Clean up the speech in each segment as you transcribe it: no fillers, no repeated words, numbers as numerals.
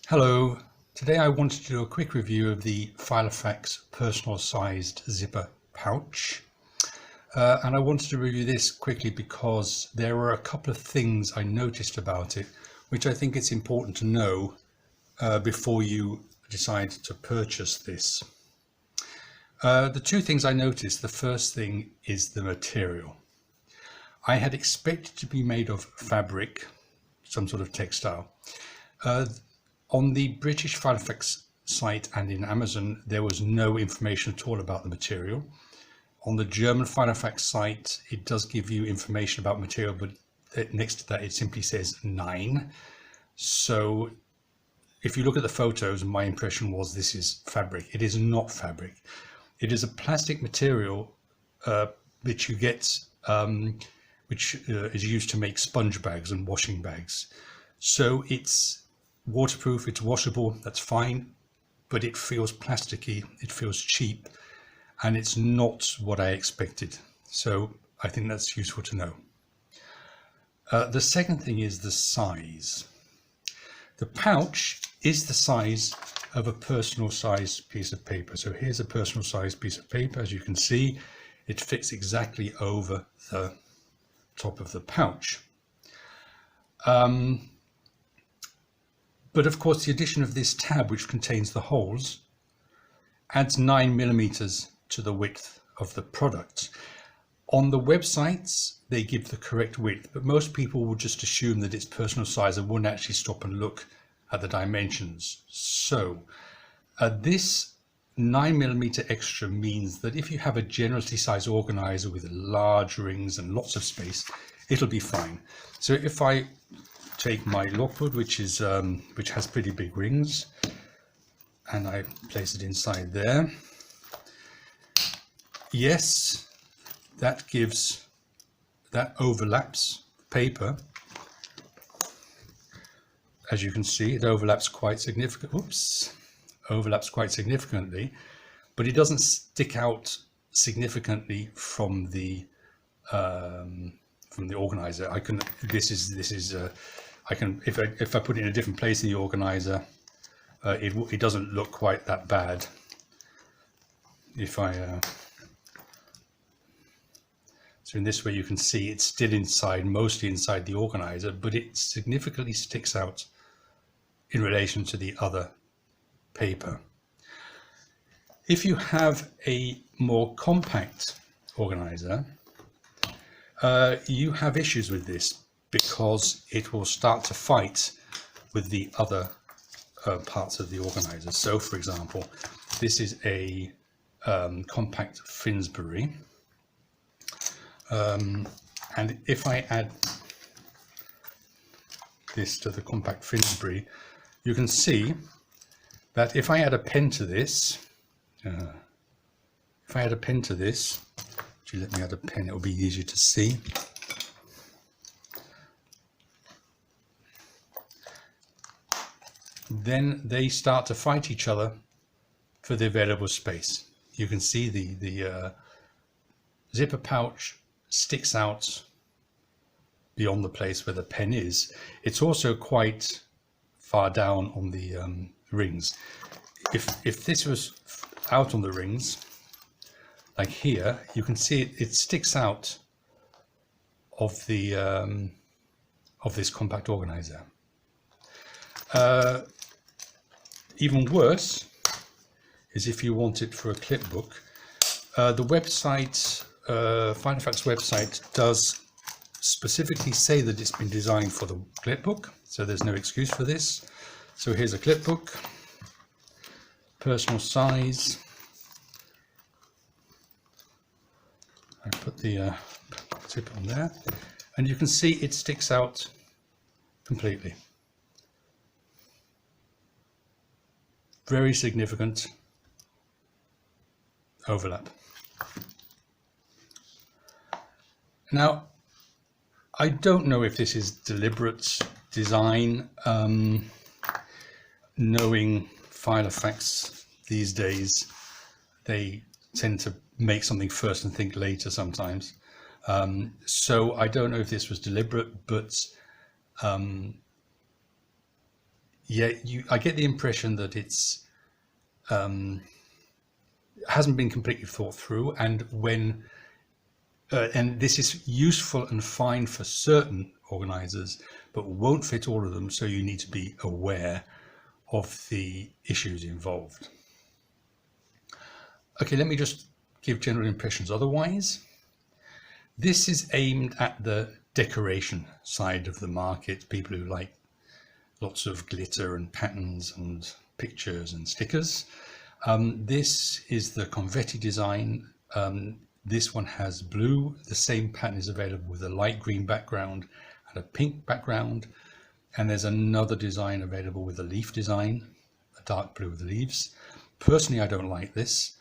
Hello, today I wanted to do a quick review of the Filofax personal sized zipper pouch. And I wanted to review this quickly because there were a couple of things I noticed about it, which I think it's important to know before you decide to purchase this. The two things I noticed, the first thing is the material. I had expected to be made of fabric, some sort of textile. On the British Filofax site and in Amazon, there was no information at all about the material. On the German Filofax site, it does give you information about material, but next to that, it simply says 9. So if you look at the photos, my impression was this is fabric. It is not fabric. It is a plastic material which you get, which is used to make sponge bags and washing bags. So it's waterproof, it's washable, that's fine, but it feels plasticky, it feels cheap, and it's not what I expected. So I think that's useful to know. The second thing is the size. The pouch is the size of a personal sized piece of paper. So here's a personal sized piece of paper. As you can see, it fits exactly over the top of the pouch. But of course, the addition of this tab, which contains the holes, adds 9mm to the width of the product. On the websites, they give the correct width, but most people will just assume that it's personal size and won't actually stop and look at the dimensions. So this 9mm extra means that if you have a generously sized organizer with large rings and lots of space, it'll be fine. So if I take my lockwood, which has pretty big rings, and I place it inside there. Yes, that overlaps paper. As you can see, it overlaps quite significantly, but it doesn't stick out significantly from the organizer. If I put it in a different place in the organizer, it doesn't look quite that bad. So in this way you can see it's still inside, mostly inside the organizer, but it significantly sticks out in relation to the other paper. If you have a more compact organizer, you have issues with this because it will start to fight with the other parts of the organizer. So for example, this is a compact Finsbury, and if I add this to the compact Finsbury, you can see that if I add a pen to this, actually let me add a pen, it will be easier to see. Then they start to fight each other for the available space. You can see the zipper pouch sticks out beyond the place where the pen is. It's also quite far down on the rings. If this was out on the rings, like here, you can see it sticks out of the of this compact organizer. Even worse is if you want it for a clipbook. The website, Filofax website, does specifically say that it's been designed for the clipbook, so there's no excuse for this. So here's a clipbook, personal size. I put the zip on there, and you can see it sticks out completely. Very significant overlap. Now, I don't know if this is deliberate design. Knowing Filofax these days, they tend to make something first and think later sometimes. So I don't know if this was deliberate, but yeah, I get the impression that hasn't been completely thought through, and and this is useful and fine for certain organizers, but won't fit all of them. So you need to be aware of the issues involved. Okay, let me just give general impressions. Otherwise, this is aimed at the decoration side of the market, people who like lots of glitter and patterns and pictures and stickers. This is the Confetti design. This one has blue. The same pattern is available with a light green background and a pink background. And there's another design available with a leaf design, a dark blue with leaves. Personally, I don't like this.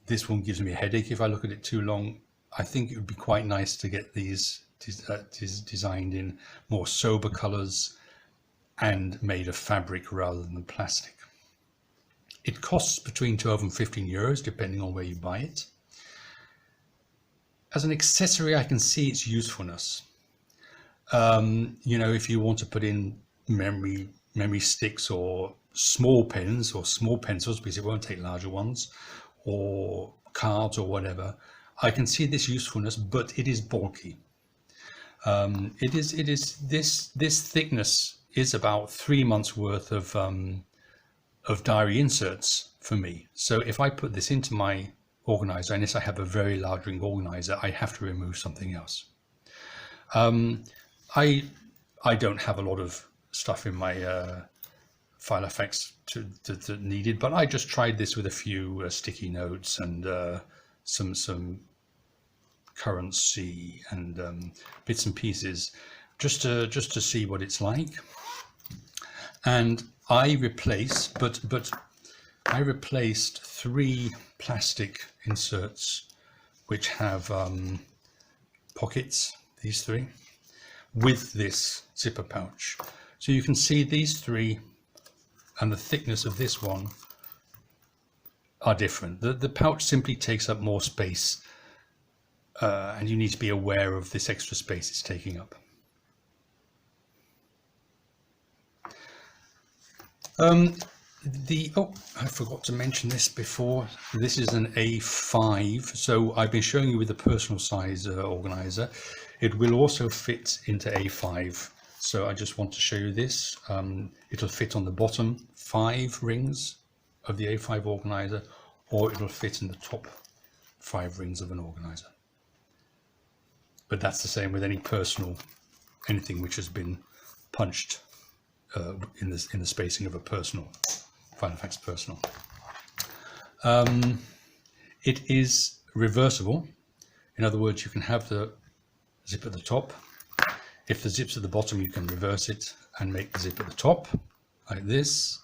This one gives me a headache if I look at it too long. I think it would be quite nice to get these designed in more sober colors and made of fabric rather than plastic. It costs between 12 and 15 euros, depending on where you buy it. As an accessory, I can see its usefulness. You know, if you want to put in memory sticks or small pens or small pencils, because it won't take larger ones, or cards or whatever, I can see this usefulness, but it is bulky. This thickness is about 3 months worth of diary inserts for me. So if I put this into my organizer, unless I have a very large ring organizer, I have to remove something else. I don't have a lot of stuff in my Filofax that needed, but I just tried this with a few sticky notes and some currency and bits and pieces, just to see what it's like. And I replaced 3 plastic inserts which have pockets, these 3, with this zipper pouch. So you can see these 3 and the thickness of this one are different. The pouch simply takes up more space, and you need to be aware of this extra space it's taking up. I forgot to mention this before. This is an A5. So I've been showing you with the personal size organizer. It will also fit into A5. So I just want to show you this. It'll fit on the bottom 5 rings of the A5 organizer, or it'll fit in the top 5 rings of an organizer. But that's the same with any personal, anything which has been punched in the spacing of a personal, Filofax personal. It is reversible. In other words, you can have the zip at the top. If the zip's at the bottom, you can reverse it and make the zip at the top, like this.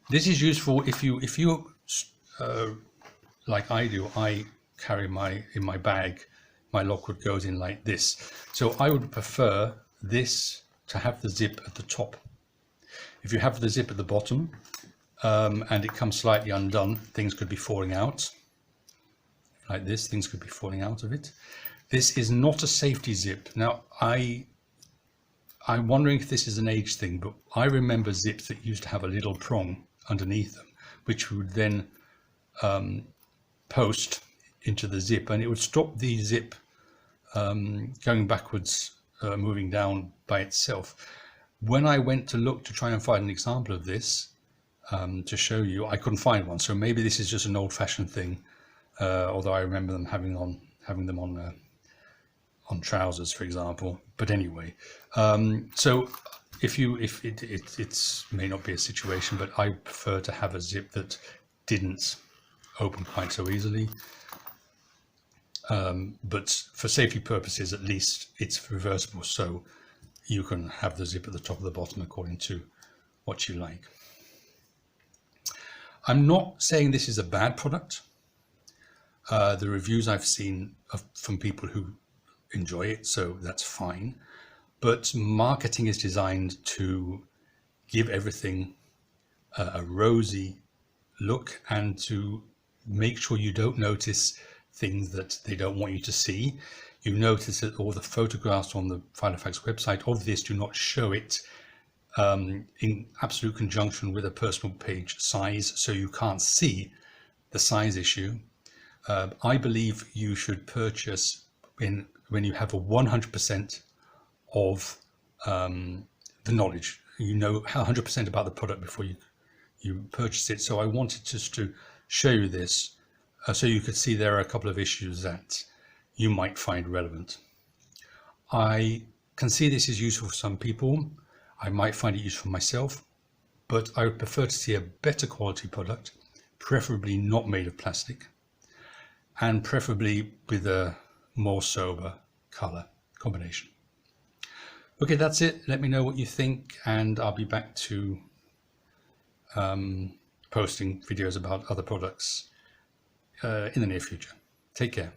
This is useful if you like I do. I carry in my bag, my lockwood goes in like this. So I would prefer this to have the zip at the top. If you have the zip at the bottom and it comes slightly undone, things could be falling out like this. Things could be falling out of it. This is not a safety zip. Now I'm wondering if this is an age thing, but I remember zips that used to have a little prong underneath them, which would then post into the zip, and it would stop the zip going backwards, moving down by itself. When I went to look to try and find an example of this to show you, I couldn't find one. So maybe this is just an old-fashioned thing, although I remember them having them on trousers, for example. But anyway, so if it may not be a situation, but I prefer to have a zip that didn't open quite so easily. But for safety purposes, at least it's reversible, so you can have the zip at the top or the bottom according to what you like. I'm not saying this is a bad product. The reviews I've seen are from people who enjoy it, so that's fine. But marketing is designed to give everything a rosy look and to make sure you don't notice things that they don't want you to see. You notice that all the photographs on the Filofax website of this do not show it in absolute conjunction with a personal page size, so you can't see the size issue. I believe you should purchase when you have a 100% of the knowledge. You know 100% about the product before you purchase it. So I wanted just to show you this so you could see there are a couple of issues that you might find relevant. I can see this is useful for some people. I might find it useful myself, but I would prefer to see a better quality product, preferably not made of plastic, and preferably with a more sober color combination. Okay, that's it. Let me know what you think, and I'll be back to posting videos about other products in the near future. Take care.